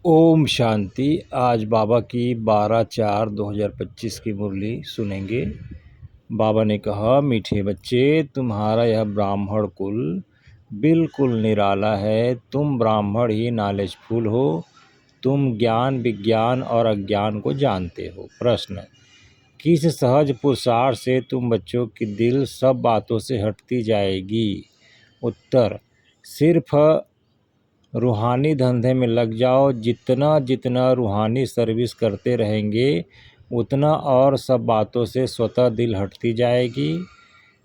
ओम शांति। आज बाबा की 12/4/2025 की मुरली सुनेंगे। बाबा ने कहा, मीठे बच्चे, तुम्हारा यह ब्राह्मण कुल बिल्कुल निराला है। तुम ब्राह्मण ही नॉलेजफुल हो। तुम ज्ञान विज्ञान और अज्ञान को जानते हो। प्रश्न, किस सहज पुरुषार्थ से तुम बच्चों की दिल सब बातों से हटती जाएगी? उत्तर, सिर्फ रूहानी धंधे में लग जाओ। जितना जितना रूहानी सर्विस करते रहेंगे उतना और सब बातों से स्वतः दिल हटती जाएगी।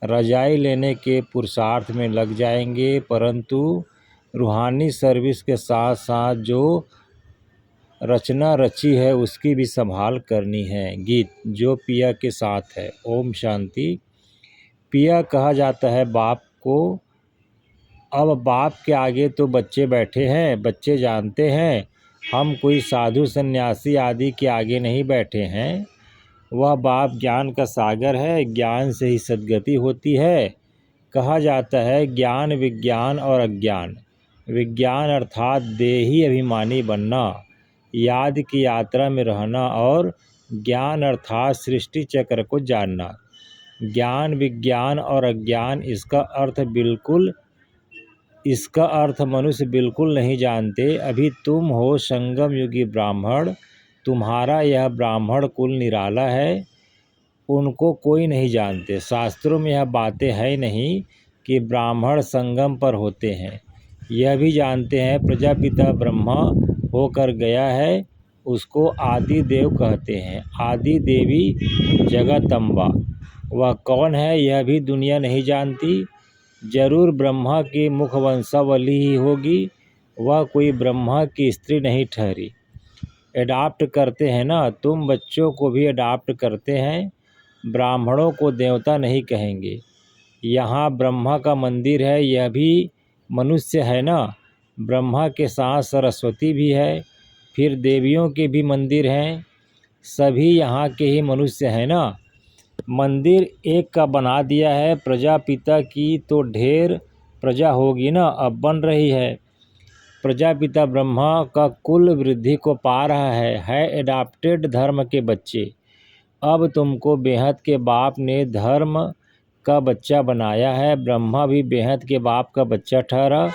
रजाई लेने के पुरुषार्थ में लग जाएंगे, परंतु रूहानी सर्विस के साथ साथ जो रचना रची है उसकी भी संभाल करनी है। गीत जो पिया के साथ है। ओम शांति। पिया कहा जाता है बाप को। अब बाप के आगे तो बच्चे बैठे हैं। बच्चे जानते हैं हम कोई साधु सन्यासी आदि के आगे नहीं बैठे हैं। वह बाप ज्ञान का सागर है। ज्ञान से ही सद्गति होती है। कहा जाता है ज्ञान विज्ञान और अज्ञान। विज्ञान अर्थात देही अभिमानी बनना, याद की यात्रा में रहना, और ज्ञान अर्थात सृष्टि चक्र को जानना। ज्ञान विज्ञान और अज्ञान, इसका अर्थ मनुष्य बिल्कुल नहीं जानते। अभी तुम हो संगम युगी ब्राह्मण। तुम्हारा यह ब्राह्मण कुल निराला है। उनको कोई नहीं जानते। शास्त्रों में यह बातें है नहीं कि ब्राह्मण संगम पर होते हैं। यह भी जानते हैं प्रजापिता ब्रह्मा होकर गया है, उसको आदि देव कहते हैं। आदि देवी जगदम्बा, वह कौन है यह भी दुनिया नहीं जानती। जरूर ब्रह्मा की मुखवंशावली ही होगी। वह कोई ब्रह्मा की स्त्री नहीं ठहरी। एडाप्ट करते हैं ना, तुम बच्चों को भी एडाप्ट करते हैं। ब्राह्मणों को देवता नहीं कहेंगे। यहाँ ब्रह्मा का मंदिर है, यह भी मनुष्य है ना। ब्रह्मा के साथ सरस्वती भी है, फिर देवियों के भी मंदिर हैं। सभी यहाँ के ही मनुष्य हैं ना। मंदिर एक का बना दिया है। प्रजापिता की तो ढेर प्रजा होगी ना, अब बन रही है। प्रजापिता ब्रह्मा का कुल वृद्धि को पा रहा है एडाप्टेड धर्म के बच्चे। अब तुमको बेहद के बाप ने धर्म का बच्चा बनाया है। ब्रह्मा भी बेहद के बाप का बच्चा ठहरा।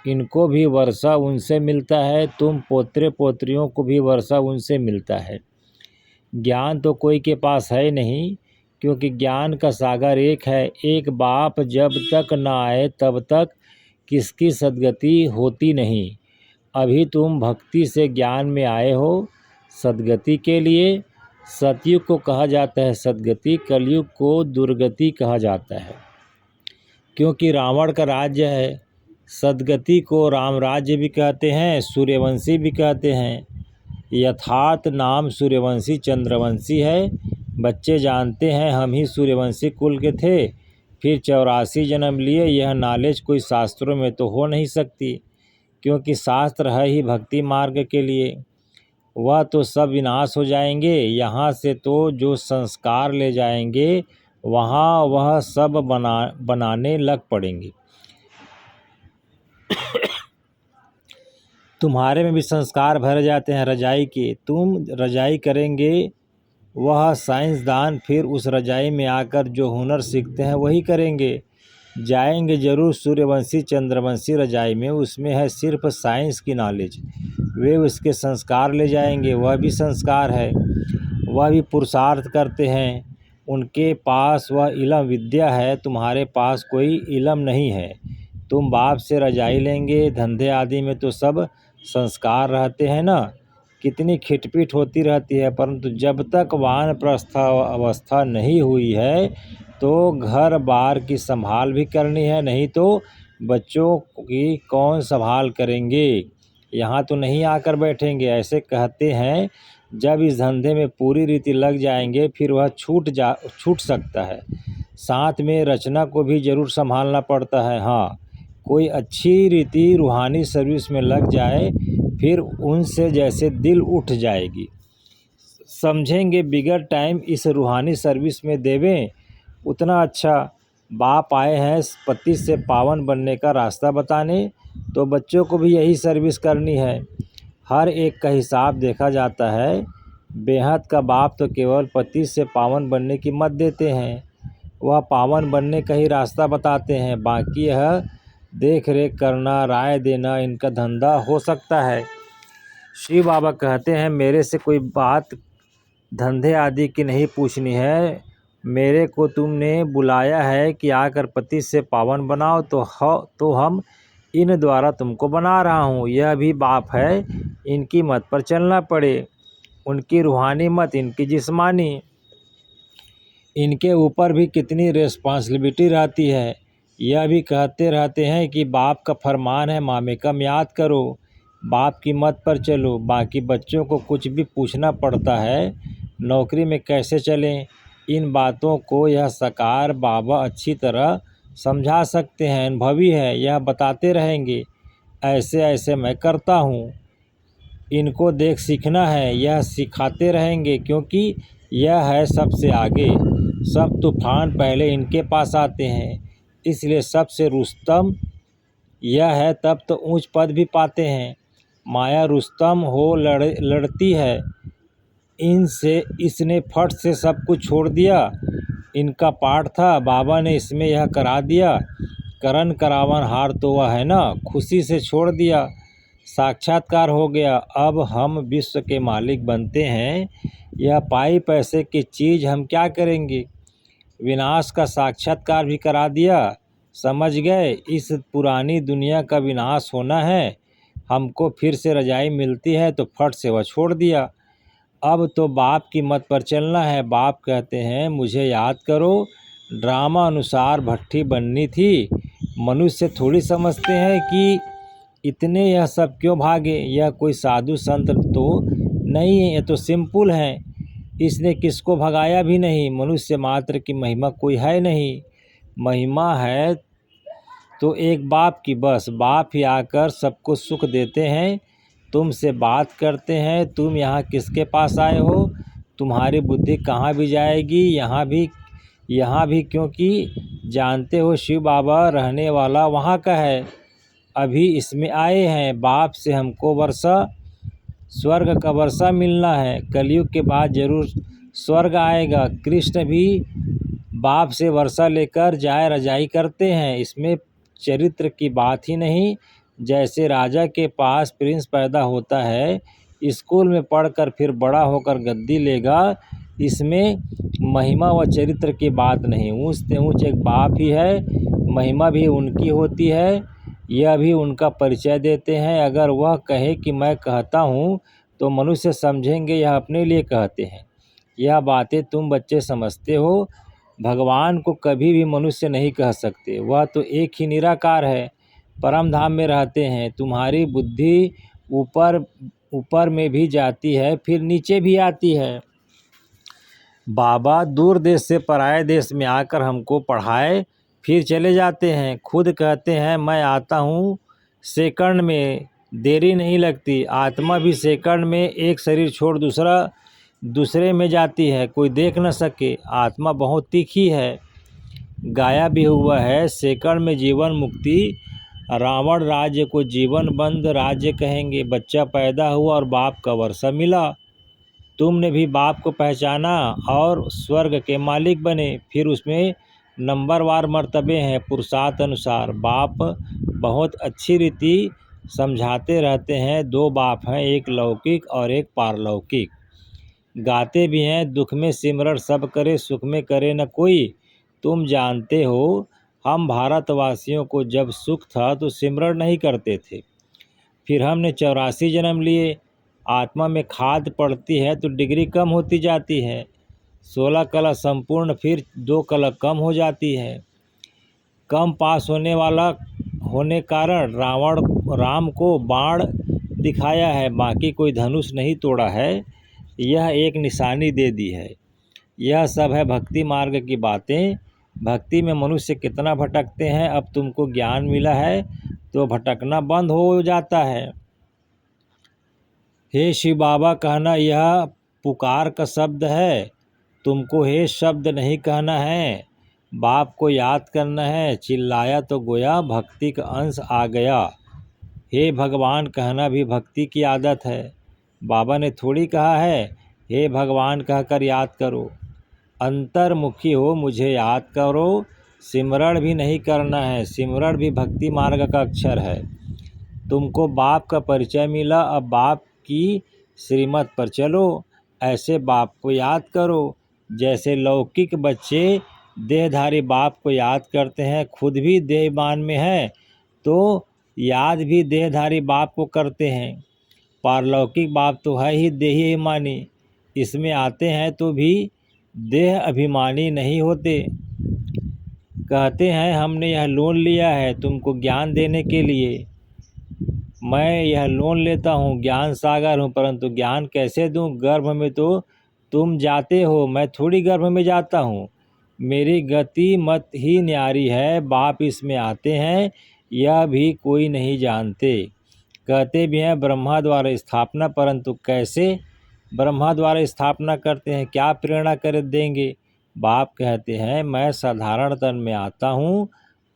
इनको भी वर्षा उनसे मिलता है। तुम पोत्रे पोत्रियों को भी वर्षा उनसे मिलता है। ज्ञान तो कोई के पास है नहीं, क्योंकि ज्ञान का सागर एक है। एक बाप जब तक न आए तब तक किसकी सद्गति होती नहीं। अभी तुम भक्ति से ज्ञान में आए हो सद्गति के लिए। सतयुग को कहा जाता है सद्गति, कलयुग को दुर्गति कहा जाता है, क्योंकि रावण का राज्य है। सद्गति को राम राज्य भी कहते हैं, सूर्यवंशी भी कहते हैं। यथार्थ नाम सूर्यवंशी चंद्रवंशी है। बच्चे जानते हैं हम ही सूर्यवंशी कुल के थे, फिर 84 जन्म लिए। यह नॉलेज कोई शास्त्रों में तो हो नहीं सकती, क्योंकि शास्त्र है ही भक्ति मार्ग के लिए। वह तो सब विनाश हो जाएंगे। यहाँ से तो जो संस्कार ले जाएंगे वहाँ वह सब बनाने लग पड़ेंगे। तुम्हारे में भी संस्कार भर जाते हैं रजाई के। तुम रजाई करेंगे, वह साइंसदान फिर उस रजाई में आकर जो हुनर सीखते हैं वही करेंगे। जाएंगे जरूर सूर्यवंशी चंद्रवंशी रजाई में, उसमें है सिर्फ साइंस की नॉलेज। वे उसके संस्कार ले जाएंगे, वह भी संस्कार है। वह भी पुरुषार्थ करते हैं। उनके पास वह इलम विद्या है, तुम्हारे पास कोई इलम नहीं है। तुम बाप से रजाई लेंगे। धंधे आदि में तो सब संस्कार रहते हैं ना। कितनी खिटपिट होती रहती है, परंतु जब तक वानप्रस्थ अवस्था नहीं हुई है तो घर बार की संभाल भी करनी है, नहीं तो बच्चों की कौन संभाल करेंगे। यहाँ तो नहीं आकर बैठेंगे। ऐसे कहते हैं जब इस धंधे में पूरी रीति लग जाएंगे फिर वह छूट सकता है। साथ में रचना को भी जरूर संभालना पड़ता है। हाँ, कोई अच्छी रीति रूहानी सर्विस में लग जाए फिर उनसे जैसे दिल उठ जाएगी। समझेंगे बिगर टाइम इस रूहानी सर्विस में देवें उतना अच्छा। बाप आए हैं पति से पावन बनने का रास्ता बताने, तो बच्चों को भी यही सर्विस करनी है। हर एक का हिसाब देखा जाता है। बेहद का बाप तो केवल पति से पावन बनने की मत देते हैं, वह पावन बनने का ही रास्ता बताते हैं। बाकी यह देख रेख करना, राय देना इनका धंधा हो सकता है। शिव बाबा कहते हैं, मेरे से कोई बात धंधे आदि की नहीं पूछनी है। मेरे को तुमने बुलाया है कि आकर पति से पावन बनाओ, तो हम इन द्वारा तुमको बना रहा हूँ। यह भी बाप है, इनकी मत पर चलना पड़े। उनकी रूहानी मत, इनकी जिस्मानी। इनके ऊपर भी कितनी रिस्पॉन्सिबिलिटी रहती है। यह भी कहते रहते हैं कि बाप का फरमान है, मामेकम याद करो, बाप की मत पर चलो। बाकी बच्चों को कुछ भी पूछना पड़ता है, नौकरी में कैसे चलें, इन बातों को यह साकार बाबा अच्छी तरह समझा सकते हैं। अनुभवी है, यह बताते रहेंगे, ऐसे ऐसे मैं करता हूँ, इनको देख सीखना है। यह सिखाते रहेंगे, क्योंकि यह है सबसे आगे। सब तूफान पहले इनके पास आते हैं, इसलिए सबसे रुस्तम यह है, तब तो ऊंच पद भी पाते हैं। माया रुस्तम हो लड़ती है इनसे, इसने फट से सब कुछ छोड़ दिया। इनका पाठ था, बाबा ने इसमें यह करा दिया। करण करावन हार तो वह है ना, खुशी से छोड़ दिया, साक्षात्कार हो गया। अब हम विश्व के मालिक बनते हैं। यह पाई पैसे की चीज़ हम क्या करेंगे। विनाश का साक्षात्कार भी करा दिया। समझ गए, इस पुरानी दुनिया का विनाश होना है। हमको फिर से रजाई मिलती है तो फट से वह छोड़ दिया। अब तो बाप की मत पर चलना है। बाप कहते हैं, मुझे याद करो, ड्रामा अनुसार भट्ठी बननी थी। मनुष्य थोड़ी समझते हैं कि इतने यह सब क्यों भागे। यह कोई साधु संत तो नहीं है, ये तो सिंपल हैं। इसने किसको भगाया भी नहीं। मनुष्य मात्र की महिमा कोई है नहीं। महिमा है तो एक बाप की, बस बाप ही आकर सबको सुख देते हैं। तुमसे बात करते हैं, तुम यहाँ किसके पास आए हो, तुम्हारी बुद्धि कहाँ भी जाएगी। यहाँ भी क्योंकि जानते हो शिव बाबा रहने वाला वहाँ का है। अभी इसमें आए हैं, बाप से हमको वर्षा स्वर्ग का वर्षा मिलना है। कलयुग के बाद जरूर स्वर्ग आएगा। कृष्ण भी बाप से वर्षा लेकर जाय रजाई करते हैं। इसमें चरित्र की बात ही नहीं। जैसे राजा के पास प्रिंस पैदा होता है, स्कूल में पढ़कर फिर बड़ा होकर गद्दी लेगा, इसमें महिमा व चरित्र की बात नहीं। ऊँच से ऊँच एक बाप ही है, महिमा भी उनकी होती है। यह भी उनका परिचय देते हैं। अगर वह कहे कि मैं कहता हूँ, तो मनुष्य समझेंगे यह अपने लिए कहते हैं। यह बातें तुम बच्चे समझते हो। भगवान को कभी भी मनुष्य नहीं कह सकते, वह तो एक ही निराकार है, परम धाम में रहते हैं। तुम्हारी बुद्धि ऊपर में भी जाती है, फिर नीचे भी आती है। बाबा दूर देश से पराये देश में आकर हमको पढ़ाए, फिर चले जाते हैं। खुद कहते हैं, मैं आता हूँ सेकंड में, देरी नहीं लगती। आत्मा भी सेकंड में एक शरीर छोड़ दूसरे में जाती है, कोई देख न सके। आत्मा बहुत तीखी है, गाया भी हुआ है। सेकंड में जीवन मुक्ति। रावण राज्य को जीवन बंद राज्य कहेंगे। बच्चा पैदा हुआ और बाप का वर्षा मिला, तुमने भी बाप को पहचाना और स्वर्ग के मालिक बने। फिर उसमें नंबरवार मर्तबे हैं, पुरुषार्थ अनुसार। बाप बहुत अच्छी रीति समझाते रहते हैं। दो बाप हैं, एक लौकिक और एक पारलौकिक। गाते भी हैं, दुख में सिमरण सब करे, सुख में करे न कोई। तुम जानते हो, हम भारतवासियों को जब सुख था तो सिमरण नहीं करते थे। फिर हमने 84 जन्म लिए। आत्मा में खाद पड़ती है तो डिग्री कम होती जाती है। 16 कला संपूर्ण, फिर 2 कला कम हो जाती है। कम पास होने कारण राम को बाण दिखाया है, बाकी कोई धनुष नहीं तोड़ा है। यह एक निशानी दे दी है। यह सब है भक्ति मार्ग की बातें। भक्ति में मनुष्य कितना भटकते हैं। अब तुमको ज्ञान मिला है तो भटकना बंद हो जाता है। हे शिव बाबा कहना यह पुकार का शब्द है। तुमको हे शब्द नहीं कहना है, बाप को याद करना है। चिल्लाया तो गोया भक्ति का अंश आ गया। हे भगवान कहना भी भक्ति की आदत है। बाबा ने थोड़ी कहा है हे भगवान कहकर याद करो। अंतर्मुखी हो मुझे याद करो। सिमरण भी नहीं करना है, सिमरण भी भक्ति मार्ग का अक्षर है। तुमको बाप का परिचय मिला, अब बाप की श्रीमत पर चलो। ऐसे बाप को याद करो जैसे लौकिक बच्चे देहधारी बाप को याद करते हैं। खुद भी देहमान में है तो याद भी देहधारी बाप को करते हैं। पारलौकिक बाप तो है ही देही अभिमानी, इसमें आते हैं तो भी देह अभिमानी नहीं होते। कहते हैं हमने यह लोन लिया है तुमको ज्ञान देने के लिए। मैं यह लोन लेता हूँ, ज्ञान सागर हूँ, परंतु ज्ञान कैसे दूँ? गर्भ में तो तुम जाते हो, मैं थोड़ी गर्भ में जाता हूँ। मेरी गति मत ही न्यारी है, बाप इसमें आते हैं यह भी कोई नहीं जानते। कहते भी हैं ब्रह्मा द्वारा स्थापना, परंतु कैसे ब्रह्मा द्वारा स्थापना करते हैं, क्या प्रेरणा कर देंगे? बाप कहते हैं मैं साधारण तन में आता हूँ,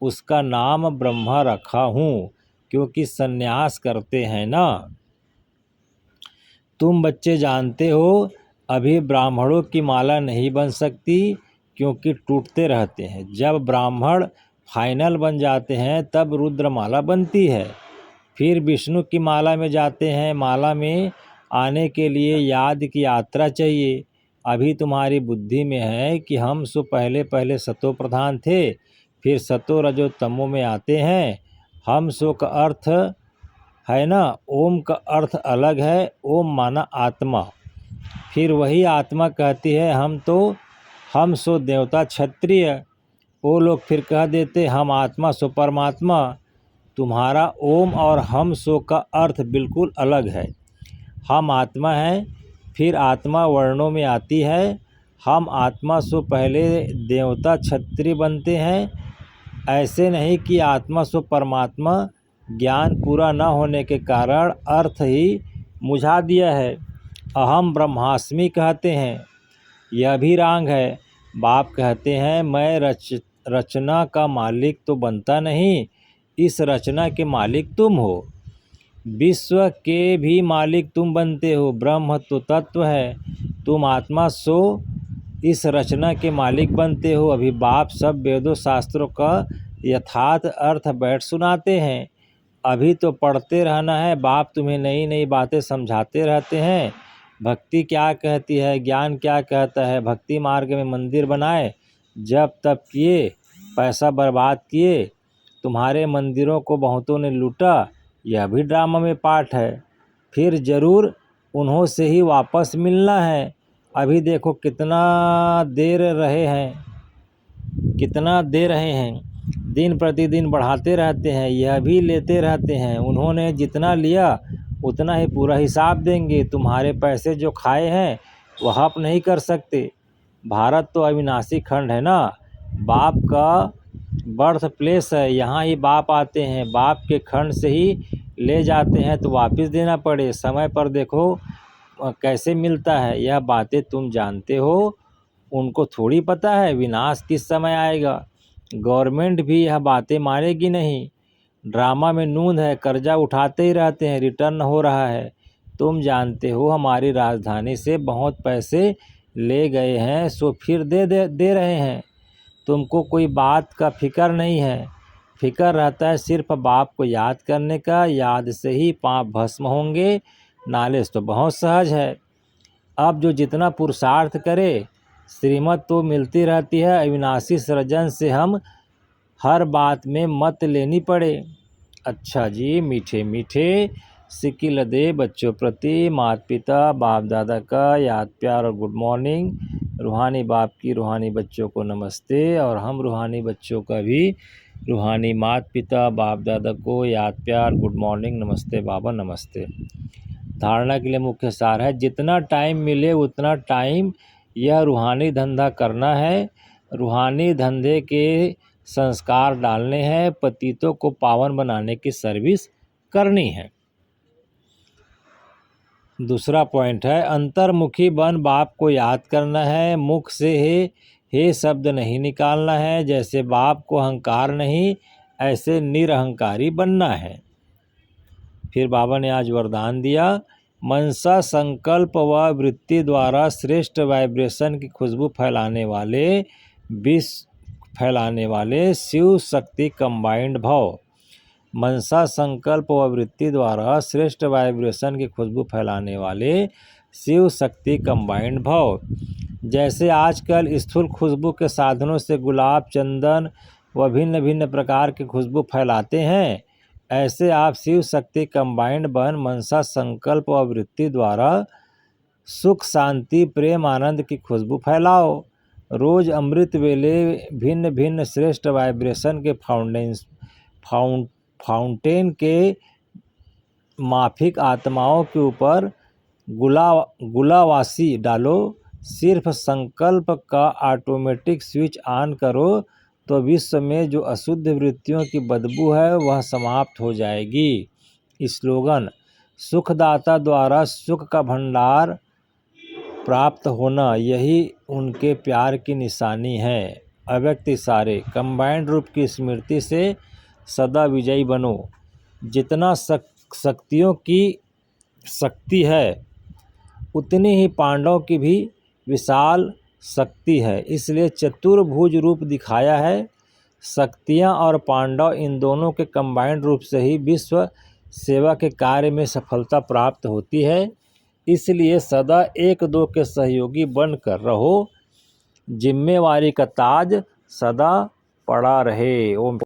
उसका नाम ब्रह्मा रखा हूँ, क्योंकि संन्यास करते हैं ना। तुम बच्चे जानते हो अभी ब्राह्मणों की माला नहीं बन सकती, क्योंकि टूटते रहते हैं। जब ब्राह्मण फाइनल बन जाते हैं तब रुद्रमाला बनती है। फिर विष्णु की माला में जाते हैं। माला में आने के लिए याद की यात्रा चाहिए। अभी तुम्हारी बुद्धि में है कि हम सो पहले पहले सतो प्रधान थे, फिर सतो रजो तमो में आते हैं। हम सो का अर्थ है ना, ओम का अर्थ अलग है। ओम माना आत्मा। फिर वही आत्मा कहती है हम सो देवता क्षत्रिय। वो लोग फिर कह देते हम आत्मा सो परमात्मा। तुम्हारा ओम और हम सो का अर्थ बिल्कुल अलग है। हम आत्मा हैं, फिर आत्मा वर्णों में आती है। हम आत्मा सो पहले देवता क्षत्रिय बनते हैं। ऐसे नहीं कि आत्मा सो परमात्मा। ज्ञान पूरा न होने के कारण अर्थ ही मुझा दिया है। अहम ब्रह्मास्मि कहते हैं, यह भी रांग है। बाप कहते हैं मैं रचना का मालिक तो बनता नहीं, इस रचना के मालिक तुम हो। विश्व के भी मालिक तुम बनते हो। ब्रह्म तो तत्व है, तुम आत्मा सो इस रचना के मालिक बनते हो। अभी बाप सब वेदों शास्त्रों का यथार्थ अर्थ बैठ सुनाते हैं। अभी तो पढ़ते रहना है। बाप तुम्हें नई नई बातें समझाते रहते हैं। भक्ति क्या कहती है, ज्ञान क्या कहता है। भक्ति मार्ग में मंदिर बनाए, जब तब किए, पैसा बर्बाद किए। तुम्हारे मंदिरों को बहुतों ने लूटा, यह भी ड्रामा में पार्ट है। फिर ज़रूर उन्हों से ही वापस मिलना है। अभी देखो कितना दे रहे हैं, दिन प्रतिदिन बढ़ाते रहते हैं, यह भी लेते रहते हैं। उन्होंने जितना लिया उतना ही पूरा हिसाब देंगे। तुम्हारे पैसे जो खाए हैं वह आप नहीं कर सकते। भारत तो अविनाशी खंड है ना, बाप का बर्थ प्लेस है, यहाँ ही बाप आते हैं। बाप के खंड से ही ले जाते हैं तो वापस देना पड़े। समय पर देखो कैसे मिलता है। यह बातें तुम जानते हो, उनको थोड़ी पता है विनाश किस समय आएगा। गवर्नमेंट भी यह बातें मानेगी नहीं। ड्रामा में नूंद है, कर्जा उठाते ही रहते हैं, रिटर्न हो रहा है। तुम जानते हो हमारी राजधानी से बहुत पैसे ले गए हैं, सो फिर दे रहे हैं। तुमको कोई बात का फिक्र नहीं है। फिक्र रहता है सिर्फ बाप को याद करने का। याद से ही पाप भस्म होंगे। नॉलेज तो बहुत सहज है। अब जो जितना पुरुषार्थ करे श्रीमत तो मिलती रहती है। अविनाशी सृजन से हम हर बात में मत लेनी पड़े। अच्छा जी, मीठे मीठे सिक्की लदे बच्चों प्रति माता पिता बाप दादा का याद प्यार और गुड मॉर्निंग। रूहानी बाप की रूहानी बच्चों को नमस्ते, और हम रूहानी बच्चों का भी रूहानी माता पिता बाप दादा को याद प्यार गुड मॉर्निंग, नमस्ते बाबा नमस्ते। धारणा के लिए मुख्य सार है, जितना टाइम मिले उतना टाइम यह रूहानी धंधा करना है। रूहानी धंधे के संस्कार डालने हैं। पतितों को पावन बनाने की सर्विस करनी है। दूसरा पॉइंट है अंतर्मुखी बन बाप को याद करना है। मुख से हे शब्द नहीं निकालना है। जैसे बाप को अहंकार नहीं, ऐसे निरहंकारी बनना है। फिर बाबा ने आज वरदान दिया, मनसा संकल्प व वृत्ति द्वारा श्रेष्ठ वाइब्रेशन की खुशबू फैलाने वाले शिव शक्ति कंबाइंड भव। मनसा संकल्प व वृत्ति द्वारा श्रेष्ठ वाइब्रेशन की खुशबू फैलाने वाले शिव शक्ति कंबाइंड भव। जैसे आजकल स्थूल खुशबू के साधनों से गुलाब, चंदन व भिन्न भिन्न प्रकार की खुशबू फैलाते हैं, ऐसे आप शिव शक्ति कंबाइंड बन मनसा संकल्प व वृत्ति द्वारा सुख, शांति, प्रेम, आनंद की खुशबू फैलाओ। रोज अमृत वेले भिन्न भिन्न श्रेष्ठ वाइब्रेशन के फाउंटेन के माफिक आत्माओं के ऊपर गुलावासी डालो। सिर्फ संकल्प का ऑटोमेटिक स्विच ऑन करो तो विश्व में जो अशुद्ध वृत्तियों की बदबू है वह समाप्त हो जाएगी। स्लोगन, सुखदाता द्वारा सुख का भंडार प्राप्त होना, यही उनके प्यार की निशानी है। अव्यक्त इशारे, कंबाइंड रूप की स्मृति से सदा विजयी बनो। जितना शक्तियों की शक्ति है उतनी ही पांडवों की भी विशाल शक्ति है, इसलिए चतुर्भुज रूप दिखाया है। शक्तियाँ और पांडव इन दोनों के कंबाइंड रूप से ही विश्व सेवा के कार्य में सफलता प्राप्त होती है। इसलिए सदा एक दो के सहयोगी बनकर रहो, जिम्मेवारी का ताज सदा पड़ा रहे। ओम।